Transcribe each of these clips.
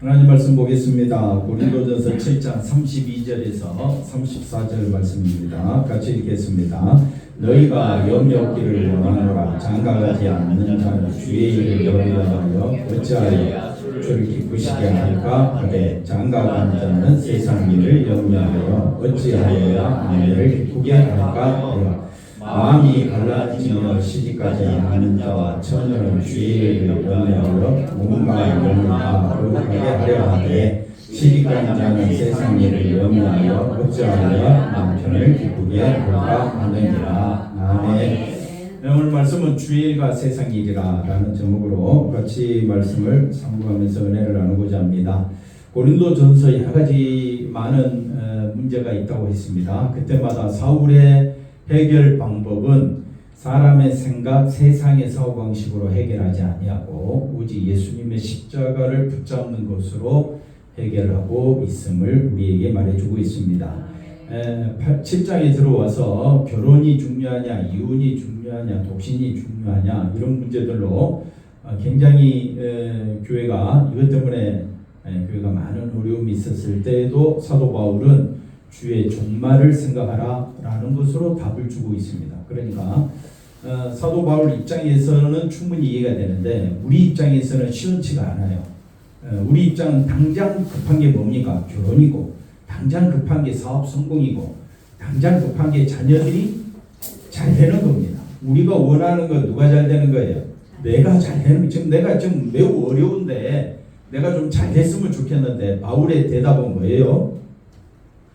하나님 말씀 보겠습니다. 고린도전서 7장 32절에서 34절 말씀입니다. 같이 읽겠습니다. 너희가 염려 없기를 원하노라. 장가가지 않는 자는 주의 일을 염려하여 어찌하여 주를 기쁘시게 할까 하되 장가가는 자는 세상 일을 염려하여 어찌하여야 아내를 기쁘게 할까 하여 마음이 갈라지며 시집가지 않는 자와 처녀는 주의 일을 염려하여 몸과 영을 다 거룩하게 하려 하되 시집간 자는 세상 일을 염려하여 어찌하여야 남편을 기쁘게 할까 하느니라. 아멘. 오늘 말씀은 주의 일과 세상 일이라 라는 제목으로 같이 말씀을 상고하면서 은혜를 나누고자 합니다. 고린도전서 여러 가지 많은 문제가 있다고 했습니다. 그때마다 사울의 해결 방법은 사람의 생각, 세상의 사고방식으로 해결하지 아니하고 오직 예수님의 십자가를 붙잡는 것으로 해결하고 있음을 우리에게 말해주고 있습니다. 7장에 들어와서 결혼이 중요하냐, 이혼이 중요하냐, 독신이 중요하냐 이런 문제들로 굉장히 교회가 이것 때문에 교회가 많은 어려움이 있었을 때에도 사도 바울은 주의 종말을 생각하라 라는 것으로 답을 주고 있습니다. 그러니까 사도 바울 입장에서는 충분히 이해가 되는데 우리 입장에서는 시원치가 않아요. 우리 입장은 당장 급한 게 뭡니까? 결혼이고, 당장 급한 게 사업 성공이고, 당장 급한 게 자녀들이 잘 되는 겁니다. 우리가 원하는 거 누가 잘 되는 거예요? 내가 잘 되는 거. 지금 내가 좀 매우 어려운데 내가 좀 잘 됐으면 좋겠는데 바울의 대답은 뭐예요?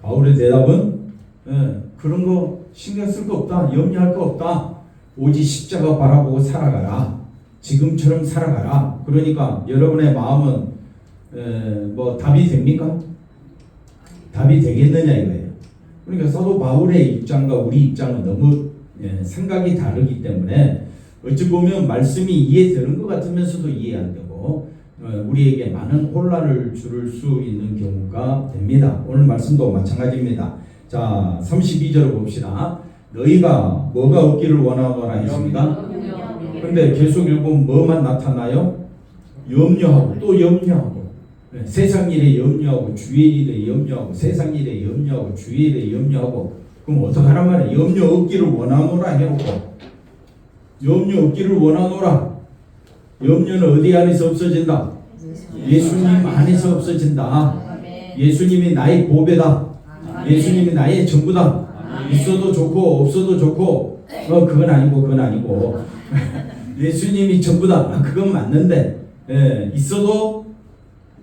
바울의 대답은 그런 거 신경 쓸 거 없다. 염려할 거 없다. 오직 십자가 바라보고 살아가라. 지금처럼 살아가라. 그러니까 여러분의 마음은 뭐 답이 됩니까? 답이 되겠느냐 이거예요. 그러니까 사도 바울의 입장과 우리 입장은 너무 생각이 다르기 때문에 어찌 보면 말씀이 이해되는 것 같으면서도 이해 안 되고 우리에게 많은 혼란을 줄 수 있는 경우가 됩니다. 오늘 말씀도 마찬가지입니다. 자, 32절을 봅시다. 너희가 뭐가 없기를 원하노라 했습니다. 근데 계속 읽으면 뭐만 나타나요? 염려하고 또 염려하고 세상 일에 염려하고 주의 일에 염려하고 세상 일에 염려하고 주의 일에 염려하고 그럼 어떡하란 말이에요? 염려 없기를 원하노라 해놓고 염려 없기를 원하노라. 염려는 어디 안에서 없어진다? 예수님 안에서 없어진다. 예수님이 나의 보배다. 예수님이 나의 전부다. 있어도 좋고 없어도 좋고 그건 아니고 예수님이 전부다. 그건 맞는데 있어도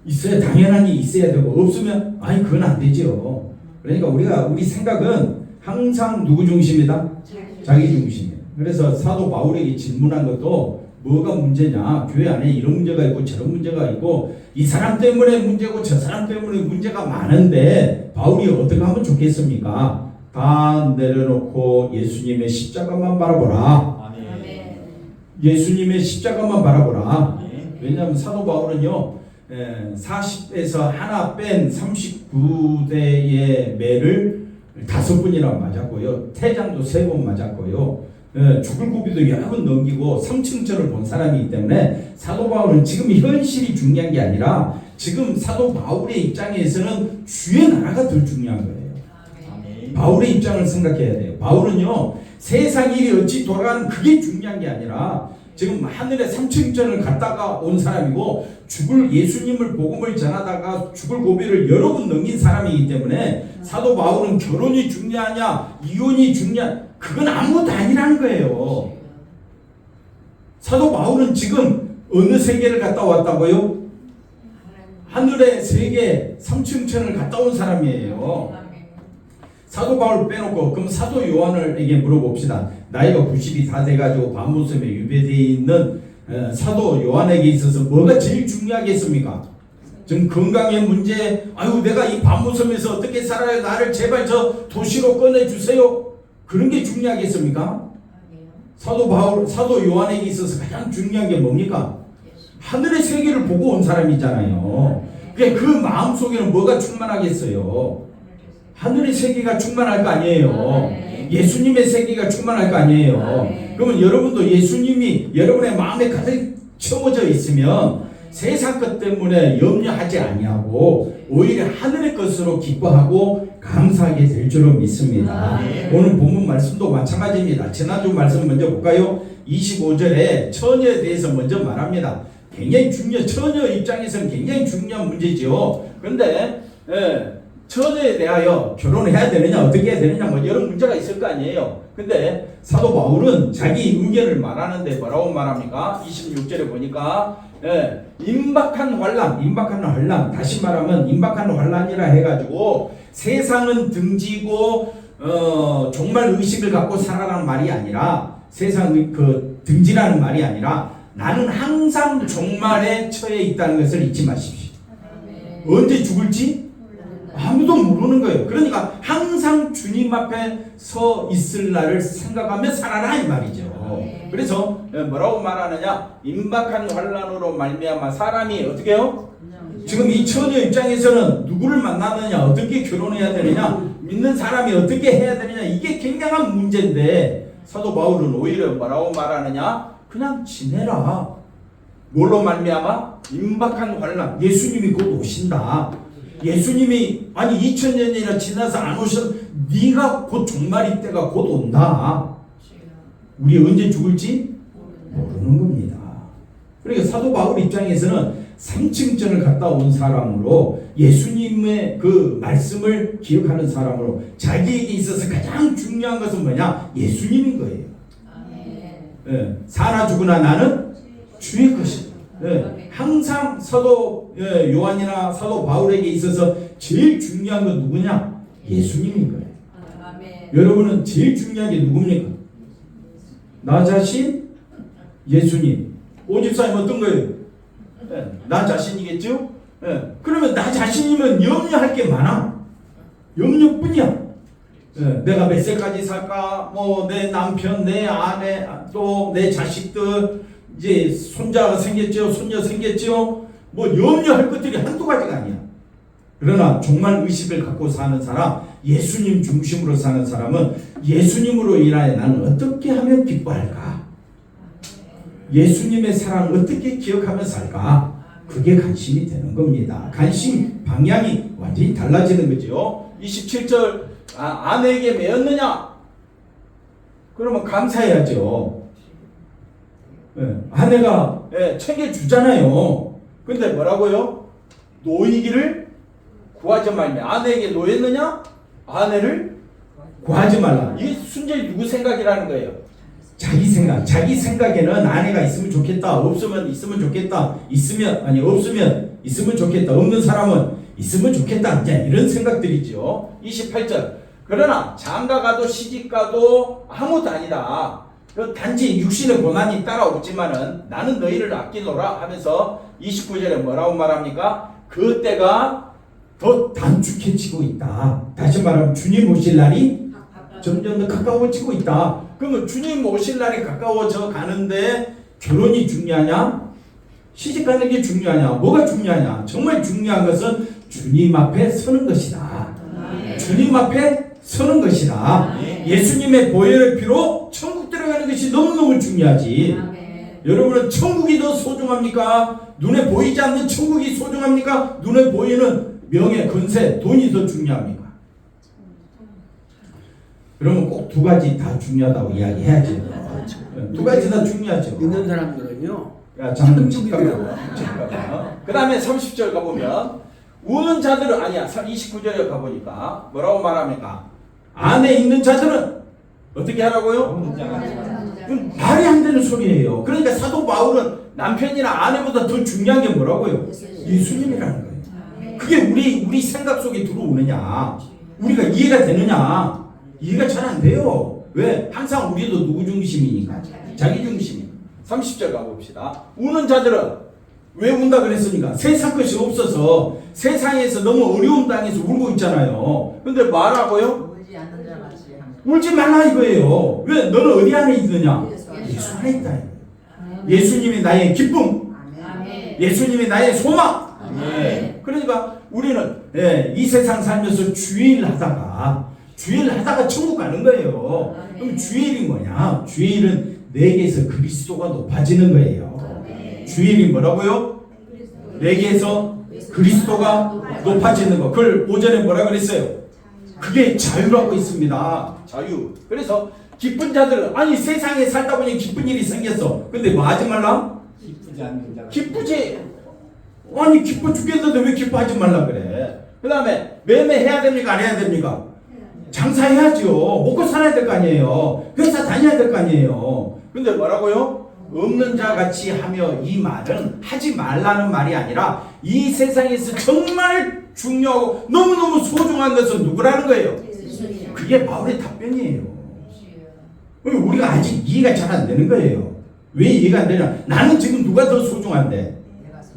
있어야 당연하니 있어야 되고 없으면 아니 그건 안 되죠. 그러니까 우리 생각은 항상 누구 중심이다? 자기 중심이에요. 그래서 사도 바울에게 질문한 것도 뭐가 문제냐? 교회 안에 이런 문제가 있고 저런 문제가 있고 이 사람 때문에 문제고 저 사람 때문에 문제가 많은데 바울이 어떻게 하면 좋겠습니까? 다 내려놓고 예수님의 십자가만 바라보라. 아멘. 예수님의 십자가만 바라보라. 아멘. 왜냐하면 사도 바울은요 40에서 하나 뺀 39대의 매를 5번이나 맞았고요. 태장도 3번 맞았고요. 죽을 고비도 여러 번 넘기고 3층절을 본 사람이기 때문에 사도 바울은 지금 현실이 중요한 게 아니라 지금 사도 바울의 입장에서는 주의 나라가 더 중요한 거예요. 아멘. 바울의 입장을 생각해야 돼요. 바울은요 세상 일이 어찌 돌아가는 그게 중요한 게 아니라 지금 하늘에 3층전을 갔다가 온 사람이고 죽을 예수님을 복음을 전하다가 죽을 고비를 여러 번 넘긴 사람이기 때문에 사도 바울은 결혼이 중요하냐 이혼이 중요하냐 그건 아무것도 아니라는 거예요. 사도 바울은 지금 어느 세계를 갔다 왔다고요? 하늘의 세계 3층천을 갔다 온 사람이에요. 사도 바울 빼놓고 그럼 사도 요한에게 물어봅시다. 나이가 90이 다 돼가지고 반모섬에 유배되어 있는 사도 요한에게 있어서 뭐가 제일 중요하겠습니까? 지금 건강의 문제, 아유 내가 이 반모섬에서 어떻게 살아요? 나를 제발 저 도시로 꺼내주세요. 그런 게 중요하겠습니까? 사도 요한에게 있어서 가장 중요한 게 뭡니까? 하늘의 세계를 보고 온 사람이잖아요. 그 마음속에는 뭐가 충만하겠어요? 하늘의 세계가 충만할 거 아니에요. 예수님의 세계가 충만할 거 아니에요. 그러면 여러분도 예수님이 여러분의 마음에 가득 채워져 있으면 세상 것 때문에 염려하지 아니하고 오히려 하늘의 것으로 기뻐하고 감사하게 될 줄로 믿습니다. 오늘 본문 말씀도 마찬가지입니다. 지난주 말씀 먼저 볼까요? 25절에 처녀에 대해서 먼저 말합니다. 굉장히 처녀 입장에서는 굉장히 중요한 문제죠. 그런데 처녀에 대하여 결혼해야 되느냐 어떻게 해야 되느냐 뭐 여러 문제가 있을 거 아니에요. 근데 사도 바울은 자기 의견을 말하는데 뭐라고 말합니까? 26절에 보니까 임박한 환란 다시 말하면 임박한 환란이라 해가지고 세상은 등지고 종말 의식을 갖고 살아라는 말이 아니라 세상의 그 등지라는 말이 아니라 나는 항상 종말에 처해 있다는 것을 잊지 마십시오. 언제 죽을지 아무도 모르는 거예요. 그러니까 항상 주님 앞에 서 있을 날을 생각하며 살아라 이 말이죠. 그래서 뭐라고 말하느냐? 임박한 환란으로 말미암아 사람이 어떻게 해요? 지금 이 처녀 입장에서는 누구를 만나느냐, 어떻게 결혼해야 되느냐, 믿는 사람이 어떻게 해야 되느냐, 이게 굉장한 문제인데 사도 바울은 오히려 뭐라고 말하느냐? 그냥 지내라. 뭘로 말미암아? 임박한 환란. 예수님이 곧 오신다. 예수님이 아니 2000년이나 지나서 안 오셔. 네가 곧 종말이 때가 곧 온다. 우리 언제 죽을지 모르는 겁니다. 그러니까 사도 바울 입장에서는 3층전을 갔다 온 사람으로 예수님의 그 말씀을 기억하는 사람으로 자기에게 있어서 가장 중요한 것은 뭐냐? 예수님인 거예요. 사나 죽으나 나는 주의 것이다. 항상 사도 요한이나 사도 바울에게 있어서 제일 중요한 건 누구냐? 예수님인 거예요. 여러분은 제일 중요한 게 누굽니까? 나 자신, 예수님. 오집사님 어떤 거예요? 나 자신이겠죠? 그러면 나 자신이면 염려할 게 많아. 염려뿐이야. 내가 몇 살까지 살까? 뭐 내 남편, 내 아내, 또 내 자식들, 이제 손자가 생겼죠, 손녀 생겼죠. 뭐 염려할 것들이 한두 가지가 아니야. 그러나 종말 의식을 갖고 사는 사람, 예수님 중심으로 사는 사람은 예수님으로 인하여 나는 어떻게 하면 기뻐할까? 예수님의 사랑을 어떻게 기억하며 살까? 그게 관심이 되는 겁니다. 관심 방향이 완전히 달라지는 거죠. 27절 아내에게 매였느냐? 그러면 감사해야죠. 아내가 챙겨주잖아요. 근데 뭐라고요? 노이기를 구하지 말며. 아내에게 노였느냐? 아내를 구하지 말라. 이 순전히 누구 생각이라는 거예요? 자기 생각. 자기 생각에는 아내가 있으면 좋겠다. 없으면 있으면 좋겠다. 없으면 있으면 좋겠다. 없는 사람은 있으면 좋겠다. 이런 생각들이죠. 28절. 그러나 장가가도 시집가도 아무도 아니다. 단지 육신의 고난이 따라오지만은 나는 너희를 아끼노라 하면서 29절에 뭐라고 말합니까? 그 때가 더 단축해지고 있다. 다시 말하면 주님 오실 날이 점점 더 가까워지고 있다. 그러면 주님 오실 날이 가까워져 가는데 결혼이 중요하냐? 시집가는 게 중요하냐? 뭐가 중요하냐? 정말 중요한 것은 주님 앞에 서는 것이다. 주님 앞에 서는 것이다. 예수님의 보혈의 피로 천국 들어가는 것이 너무너무 중요하지. 여러분은 천국이 더 소중합니까? 눈에 보이지 않는 천국이 소중합니까? 눈에 보이는 명예, 권세, 돈이 더 중요합니까? 그러면 꼭 두 가지 다 중요하다고 이야기해야지. 두 가지 다 중요하죠. 있는 사람들은요. 야, 장군 잠깐만. 그 다음에 30절 가보면 우는 자들은 아니야. 29절에 가보니까 뭐라고 말합니까? 안에 있는 자들은 어떻게 하라고요? 말이 안 되는 소리예요. 그러니까 사도 바울은 남편이나 아내보다 더 중요한 게 뭐라고요? 예수님이라는 거예요. 그게 우리 생각 속에 들어오느냐? 우리가 이해가 되느냐? 이해가 잘 안 돼요. 왜? 항상 우리도 누구 중심이니까? 자기 중심이니까. 30절 가봅시다. 우는 자들은 왜 운다 그랬습니까? 세상 것이 없어서 세상에서 너무 어려움 당해서 울고 있잖아요. 근데 말하고요? 울지 말라 이거예요. 왜? 너는 어디 안에 있느냐? 예수 안에 있다. 예수님이 나의 기쁨. 예수님이 나의 소망. 그러니까 우리는 이 세상 살면서 주일 하다가 천국 가는 거예요. 그럼 주일이 뭐냐? 주일은 내게서 그리스도가 높아지는 거예요. 주일이 뭐라고요? 내게서 그리스도가 높아지는 거. 그걸 오전에 뭐라 그랬어요? 그게 자유라고 있습니다. 자유. 그래서 기쁜 자들은 아니 세상에 살다 보니 기쁜 일이 생겼어. 근데 뭐 하지 말라? 기쁘지 않는 자. 기쁘지. 아니 기뻐 죽겠는데 왜 기뻐하지 말라 그래? 그 다음에 매매해야 됩니까? 안 해야 됩니까? 장사해야죠. 먹고 살아야 될 거 아니에요. 회사 다녀야 될 거 아니에요. 근데 뭐라고요? 없는 자 같이 하며, 이 말은 하지 말라는 말이 아니라 이 세상에서 정말 중요하고 너무너무 소중한 것은 누구라는 거예요? 그게 바울의 답변이에요. 우리가 아직 이해가 잘 안 되는 거예요. 왜 이해가 안 되냐? 나는 지금 누가 더 소중한데?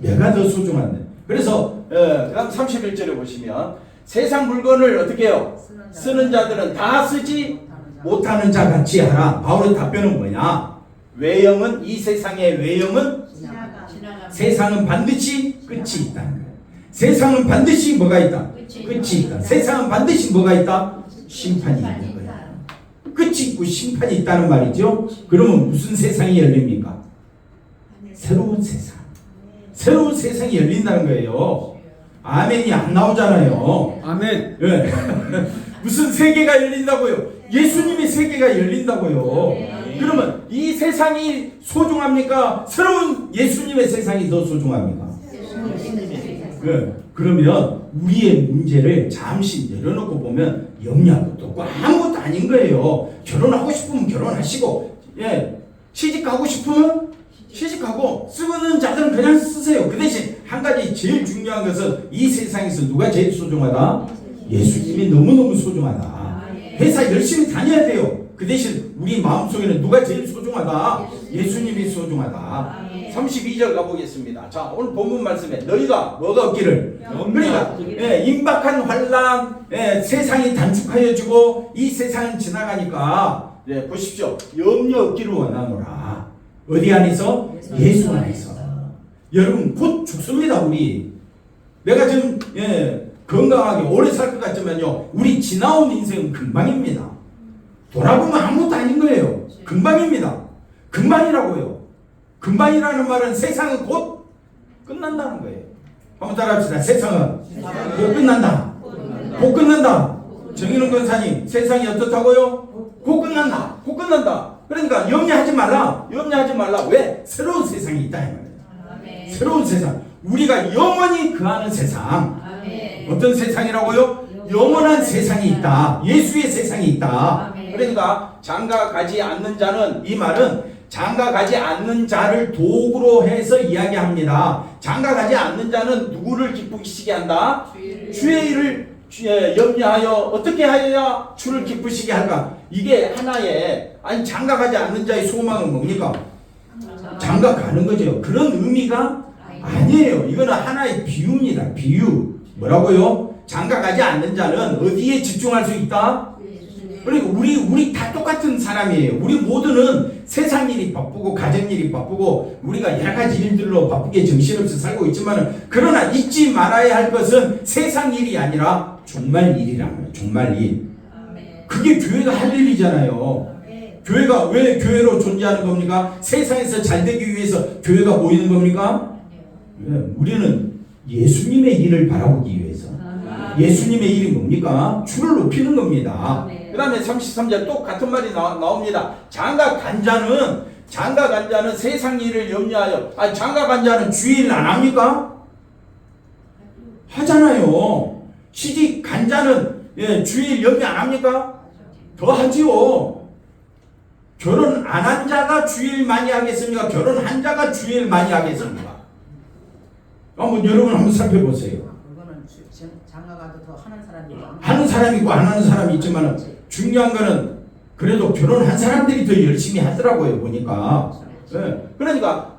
내가 더 소중한데. 그래서 그다음 31절에 보시면 세상 물건을 어떻게 해요? 쓰는 자들은 다 쓰지 못하는 자 같이 하라. 바울의 답변은 뭐냐? 외형은, 이 세상의 외형은 세상은 반드시 끝이 있다는 거예요. 세상은 반드시 뭐가 있다? 끝이 있다. 세상은 반드시 뭐가 있다? 심판이 있는 거예요. 끝이 있고 심판이 있다는 말이죠. 그러면 무슨 세상이 열립니까? 새로운 세상. 새로운 세상이 열린다는 거예요. 아멘이 안 나오잖아요. 아멘. 네. 무슨 세계가 열린다고요? 예수님의 세계가 열린다고요. 그러면 이 세상이 소중합니까? 새로운 예수님의 세상이 더 소중합니까? 네. 그러면 우리의 문제를 잠시 내려놓고 보면 영리한 것도 없고 아무것도 아닌 거예요. 결혼하고 싶으면 결혼하시고, 시집가고 싶으면 시집가고, 쓰는 자들은 그냥 쓰세요. 그 대신 한 가지 제일 중요한 것은 이 세상에서 누가 제일 소중하다? 예수님이 너무너무 소중하다. 회사 열심히 다녀야 돼요. 그 대신 우리 마음속에는 누가 제일 소중하다? 예수님이 소중하다. 32절 가보겠습니다. 자, 오늘 본문 말씀에 너희가 뭐가 없기를, 그러니까 임박한 환란, 세상이 단축하여지고 이 세상은 지나가니까 보십시오. 염려 없기를 원하노라. 어디 안에서? 예수 안에서. 여러분 곧 죽습니다. 우리 내가 지금 건강하게 오래 살 것 같지만요, 우리 지나온 인생은 금방입니다. 돌아보면 아무것도 아닌 거예요. 금방입니다. 금방이라고요. 금방이라는 말은 세상은 곧 끝난다는 거예요. 한번 따라합시다. 세상은 곧 끝난다. 곧 끝난다. 정인훈 권사님, 세상이 어떻다고요? 곧 끝난다. 곧 끝난다. 그러니까 염려하지 말라. 염려하지 말라. 왜? 새로운 세상이 있다 이 말이에요. 새로운 세상. 우리가 영원히 거하는 세상. 어떤 세상이라고요? 영원한 세상이 있다. 예수의 세상이 있다. 그러니까 장가 가지 않는 자는, 이 말은 장가 가지 않는 자를 도구로 해서 이야기합니다. 장가 가지 않는 자는 누구를 기쁘시게 한다? 주의 일을 염려하여 어떻게 하여야 주를 기쁘시게 할까? 이게 하나의, 아니 장가 가지 않는 자의 소망은 뭡니까? 장가 가는 거죠. 그런 의미가 아니에요. 이거는 하나의 비유입니다. 비유. 뭐라고요? 장가 가지 않는 자는 어디에 집중할 수 있다? 그리고 우리 다 똑같은 사람이에요. 우리 모두는 세상 일이 바쁘고 가정 일이 바쁘고 우리가 여러 가지 일들로 바쁘게 정신없이 살고 있지만, 그러나 잊지 말아야 할 것은 세상 일이 아니라 종말 일이라는 거예요. 종말 일. 그게 교회가 할 일이잖아요. 교회가 왜 교회로 존재하는 겁니까? 세상에서 잘 되기 위해서 교회가 모이는 겁니까? 우리는 예수님의 일을 바라보기 위해서. 예수님의 일이 뭡니까? 주를 높이는 겁니다. 그 다음에 33절 또 같은 말이 나옵니다. 장가 간 자는 세상 일을 염려하여, 장가 간 자는 주의 일 안 합니까? 하잖아요. 시집 간 자는 주의 일 염려 안 합니까? 더 하지요. 결혼 안 한 자가 주의 일 많이 하겠습니까? 결혼한 자가 주의 일 많이 하겠습니까? 여러분 한번 살펴보세요. 장가가도 더 하는 사람이 하는 사람이 있고 안 하는 사람이 있지만, 중요한 거는 그래도 결혼한 사람들이 더 열심히 하더라고요, 보니까. 그러니까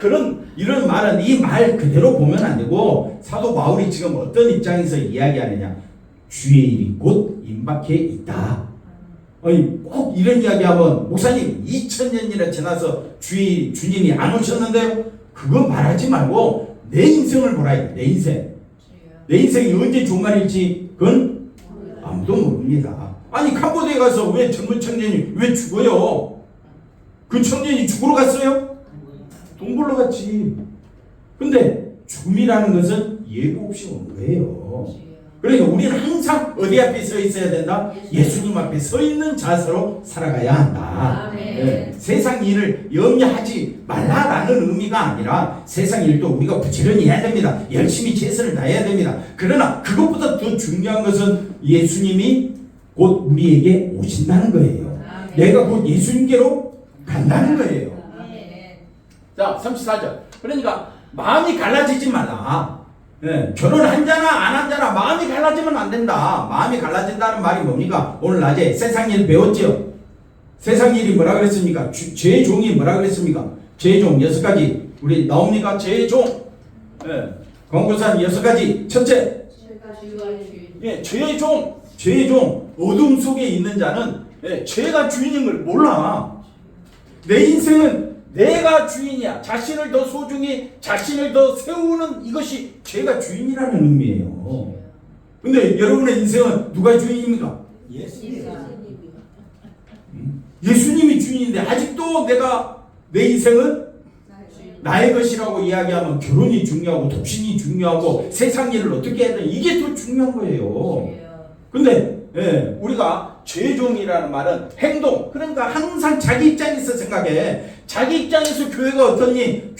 이런 말은 이 말 그대로 보면 안 되고, 사도 바울이 지금 어떤 입장에서 이야기하느냐? 주의 일이 곧 임박해 있다. 꼭 이런 이야기하면, 목사님 2000년이나 지나서 주님이 안 오셨는데요? 그거 말하지 말고 내 인생을 보라. 내 인생. 내 인생이 언제 종말일지 그건 아무도 모릅니다. 아니 캄보디아에 가서 왜 젊은 청년이 왜 죽어요? 그 청년이 죽으러 갔어요? 돈 벌러 갔지. 근데 죽음이라는 것은 예고 없이 오는 거예요. 그러니까 우리는 항상 어디 앞에 서 있어야 된다? 예수님 앞에 서 있는 자세로 살아가야 한다. 예, 세상 일을 염려하지 말라라는 의미가 아니라 세상 일도 우리가 부지런히 해야 됩니다. 열심히 최선을 다해야 됩니다. 그러나 그것보다 더 중요한 것은 예수님이 곧 우리에게 오신다는 거예요. 내가 곧 예수님께로 간다는 거예요. 자, 34절. 그러니까 마음이 갈라지지 말라. 예, 결혼한 자나 안 한 자나 마음이 갈라지면 안 된다. 마음이 갈라진다는 말이 뭡니까? 오늘 낮에 세상 일 배웠죠? 세상 일이 뭐라 그랬습니까? 죄의 종이 뭐라 그랬습니까? 죄의 종 6가지. 우리 나옵니까? 죄의 종. 예, 권고사는 6가지. 첫째, 예, 죄의 종. 죄의 종. 어둠 속에 있는 자는 예, 죄가 주인인 걸 몰라. 내 인생은 내가 주인이야. 자신을 더 소중히 자신을 더 세우는 이것이 죄가 주인이라는 의미예요. 근데 여러분의 인생은 누가 주인입니까? 예수님이 주인인데 아직도 내가 내 인생은 나의 것이라고 이야기하면 결혼이 중요하고 독신이 중요하고 세상 일을 어떻게 해야 돼? 이게 더 중요한 거예요. 근데 예, 우리가 죄종이라는 말은 행동, 그러니까 항상 자기 입장에서 생각해. 자기 입장에서 교회가 어떻니?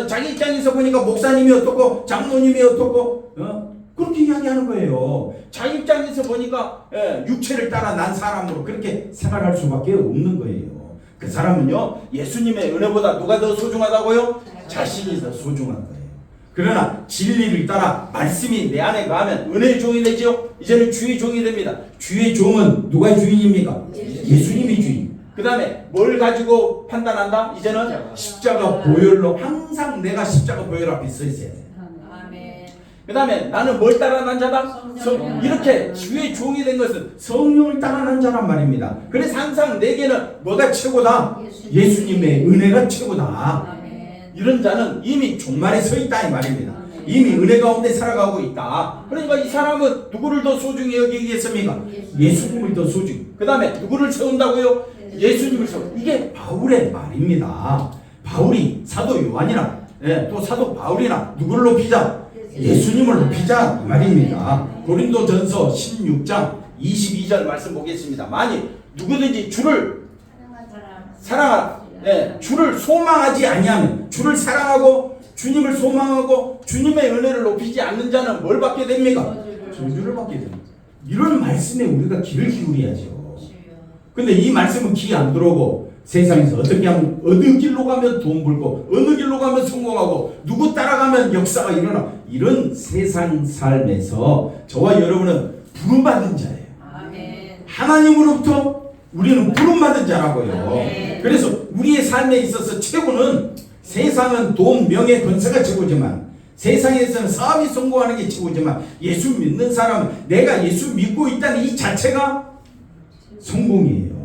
자기 입장에서 보니까 목사님이 어떻고 장로님이 어떻고 그렇게 이야기하는 거예요. 자기 입장에서 보니까 예, 육체를 따라 난 사람으로 그렇게 생각할 수밖에 없는 거예요. 그 사람은요, 예수님의 은혜보다 누가 더 소중하다고요? 자신이 더 소중한 거예요. 그러나 진리를 따라 말씀이 내 안에 가면 은혜의 종이 되죠. 이제는 주의 종이 됩니다. 주의 종은 누가 주인입니까? 예수님이 주인. 그 다음에 뭘 가지고 판단한다? 이제는 십자가 보혈로 항상 내가 십자가 보혈 앞에 서 있어야 돼. 그 다음에 나는 뭘 따라 난 자다? 이렇게 주의 종이 된 것은 성령을 따라 난 자란 말입니다. 그래서 항상 내게는 뭐가 최고다? 예수님의 은혜가 최고다. 이런 자는 이미 종말에 서 있다 이 말입니다. 이미 은혜 가운데 살아가고 있다. 그러니까 이 사람은 누구를 더 소중히 여기겠습니까? 예수님을 더 소중히. 그 다음에 누구를 세운다고요? 예수님을 세운다. 이게 바울의 말입니다. 바울이 사도 요한이나 또 사도 바울이나 누구를 높이자? 예수님을 높이자 이 말입니다. 고린도전서 16장 22절 말씀 보겠습니다. 만일 누구든지 주를 사랑하라. 주를 소망하지 아니하면, 주를 사랑하고 주님을 소망하고 주님의 은혜를 높이지 않는 자는 뭘 받게 됩니까? 저주를 받게 됩니다. 이런 말씀에 우리가 귀를 기울여야죠. 근데 이 말씀은 귀 안 들어오고 세상에서 어떻게 하면 어느 길로 가면 돈 벌고 어느 길로 가면 성공하고 누구 따라가면 역사가 일어나, 이런 세상 삶에서 저와 여러분은 부름받은 자예요. 하나님으로부터 우리는 부름받은 자라고요. 그래서 우리의 삶에 있어서 최고는, 세상은 돈, 명예, 권세가 최고지만, 세상에서는 사업이 성공하는 게 최고지만, 예수 믿는 사람은 내가 예수 믿고 있다는 이 자체가 성공이에요.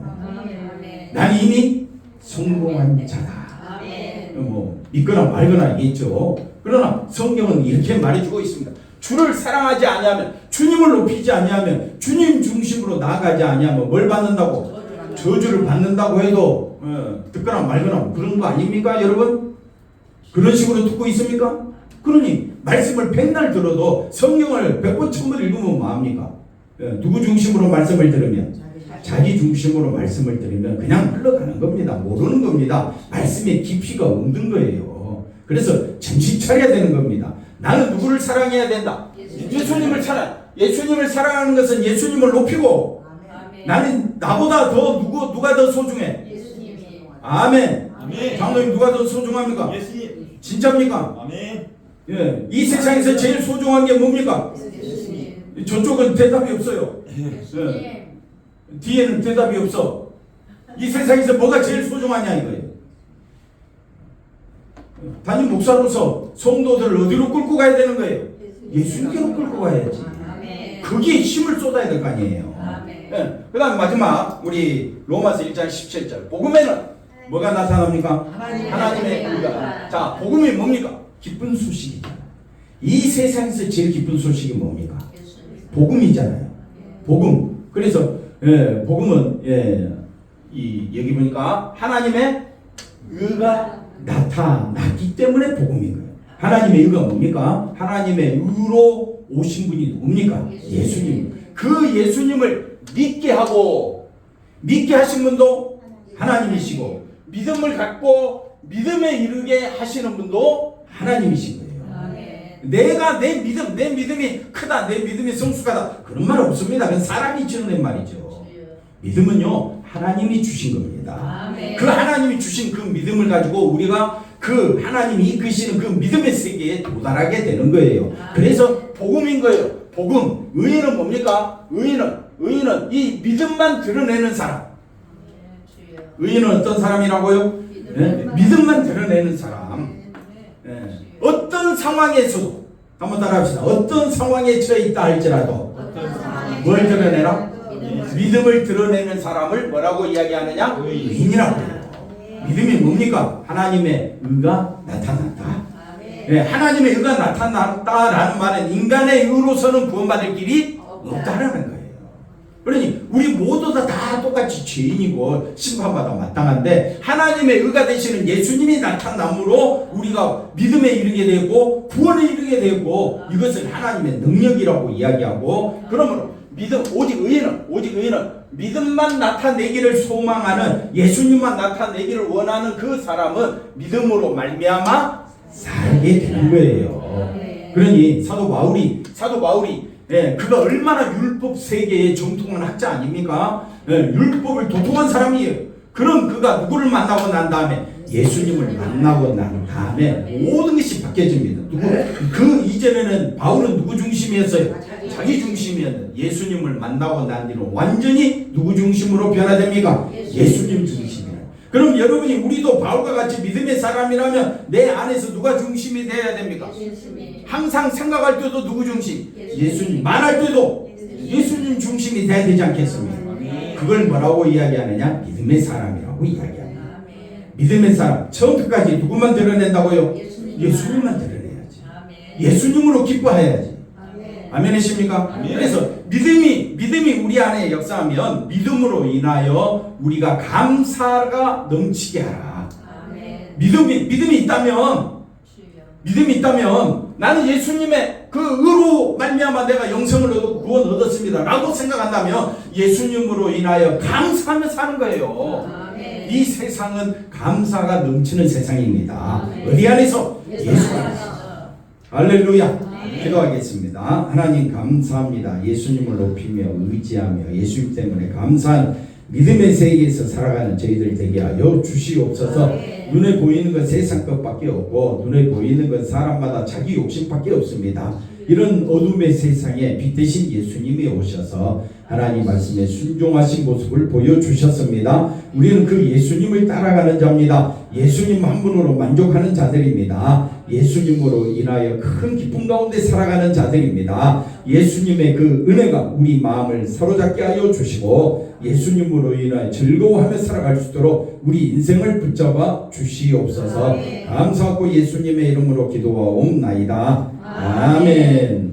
난 이미 성공한 자다. 뭐 믿거나 말거나 있겠죠. 그러나 성경은 이렇게 말해주고 있습니다. 주를 사랑하지 아니하면, 주님을 높이지 아니하면, 주님 중심으로 나아가지 아니하면 뭘 받는다고? 저주를 받는다고 해도 듣거나 말거나 그런 거 아닙니까 여러분? 그런 식으로 듣고 있습니까? 그러니 말씀을 백날 들어도 성경을 100번 1000번 읽으면 뭐합니까? 누구 중심으로 말씀을 들으면? 자기 중심으로 말씀을 들으면 그냥 흘러가는 겁니다. 모르는 겁니다. 말씀의 깊이가 없는 거예요. 그래서 정신 차려야 되는 겁니다. 나는 누구를 사랑해야 된다? 예수님을 사랑. 예수님을 사랑하는 것은 예수님을 높이고, 나는 나보다 더 누가 더 소중해? 예수님이. 아멘. 아멘. 장로님 누가 더 소중합니까? 예수님. 진짜입니까? 아멘. 예, 이 세상에서 제일 소중한 게 뭡니까? 예수님. 저쪽은 대답이 없어요. 예수님. 뒤에는 대답이 없어. 이 세상에서 뭐가 제일 소중하냐 이거예요. 담임 목사로서 성도들을 어디로 끌고 가야 되는 거예요? 예수님께로 끌고 가야지. 거기에 힘을 쏟아야 될 거 아니에요. 예. 그 다음 마지막 우리 로마서 1장 17절, 복음에는 뭐가 나타납니까? 하나님의 의가. 자, 복음이 뭡니까? 기쁜 소식이잖아요. 이 세상에서 제일 기쁜 소식이 뭡니까? 복음이잖아요. 복음. 그래서 복음은 여기 보니까 하나님의 의가 나타났기 때문에 복음인 거예요. 하나님의 의가 뭡니까? 하나님의 의로 오신 분이 누굽니까? 예수님. 그 예수님을 믿게 하신 분도 하나님이시고 믿음을 갖고 믿음에 이르게 하시는 분도 하나님이신 거예요. 내가 내 믿음이 크다, 내 믿음이 성숙하다 그런 말 없습니다. 그건 사람이 지어낸 말이죠. 믿음은요 하나님이 주신 겁니다. 그 하나님이 주신 그 믿음을 가지고 우리가 그 하나님이 이끄시는 그 믿음의 세계에 도달하게 되는 거예요. 그래서 복음인 거예요. 복음. 의인은 뭡니까? 의인은 이 믿음만 드러내는 사람. 의인은 어떤 사람이라고요? 믿음만 드러내는 사람. 어떤 상황에서도 한번 따라합시다. 어떤 상황에 처해 있다 할지라도 뭘 드러내라? 믿음을 드러내는 사람을 뭐라고 이야기하느냐? 의인이라고 해요. 믿음이 뭡니까? 하나님의 의가 나타났다. 하나님의 의가 나타났다라는 말은 인간의 의로서는 구원받을 길이 없다라는 거예요. 그러니 우리 모두 다 똑같이 죄인이고 심판받아 마땅한데 하나님의 의가 되시는 예수님이 나타남으로 우리가 믿음에 이르게 되고 구원에 이르게 되고 이것을 하나님의 능력이라고 이야기하고 그러므로 오직 의인은 믿음만 나타내기를 소망하는 예수님만 나타내기를 원하는 그 사람은 믿음으로 말미암아 살게 되는 거예요. 그러니 사도 바울이 그가 얼마나 율법 세계에 정통한 학자 아닙니까? 율법을 도통한 사람이에요. 그럼 그가 누구를 만나고 난 다음에 예수님을 만나고 난 다음에 모든 것이 바뀌어집니다. 그 이전에는 바울은 누구 중심이었어요? 자기 중심이었는데 예수님을 만나고 난 뒤로 완전히 누구 중심으로 변화됩니까? 예수님 중심이에요. 그럼 여러분이 우리도 바울과 같이 믿음의 사람이라면 내 안에서 누가 중심이 되어야 됩니까? 항상 생각할 때도 누구 중심? 예수님. 말할 때도 예수님 중심이 돼야 되지 않겠습니까? 그걸 뭐라고 이야기하느냐? 믿음의 사람이라고 이야기합니다. 믿음의 사람. 처음부터까지 누구만 드러낸다고요? 예수님만 드러내야지. 예수님으로 기뻐해야지. 아멘이십니까? 그래서 믿음이 우리 안에 역사하면 믿음으로 인하여 우리가 감사가 넘치게 하라. 믿음이 있다면 나는 예수님의 그 의로 말미암아 내가 영생을 얻고 구원 얻었습니다 라고 생각한다면 예수님으로 인하여 감사하며 사는 거예요. 이 세상은 감사가 넘치는 세상입니다. 어디 안에서? 예수 안에서. 할렐루야. 기도하겠습니다. 하나님 감사합니다. 예수님을 높이며 의지하며 예수님 때문에 감사한 믿음의 세계에서 살아가는 저희들 되게 하여 주시옵소서. 눈에 보이는 건 세상 것밖에 없고 눈에 보이는 건 사람마다 자기 욕심밖에 없습니다. 이런 어둠의 세상에 빛 대신 예수님이 오셔서 하나님 말씀에 순종하신 모습을 보여주셨습니다. 우리는 그 예수님을 따라가는 자입니다. 예수님 한 분으로 만족하는 자들입니다. 예수님으로 인하여 큰 기쁨 가운데 살아가는 자들입니다. 예수님의 그 은혜가 우리 마음을 사로잡게 하여 주시고 예수님으로 인하여 즐거워하며 살아갈 수 있도록 우리 인생을 붙잡아 주시옵소서. 감사하고 예수님의 이름으로 기도하옵나이다. 아멘.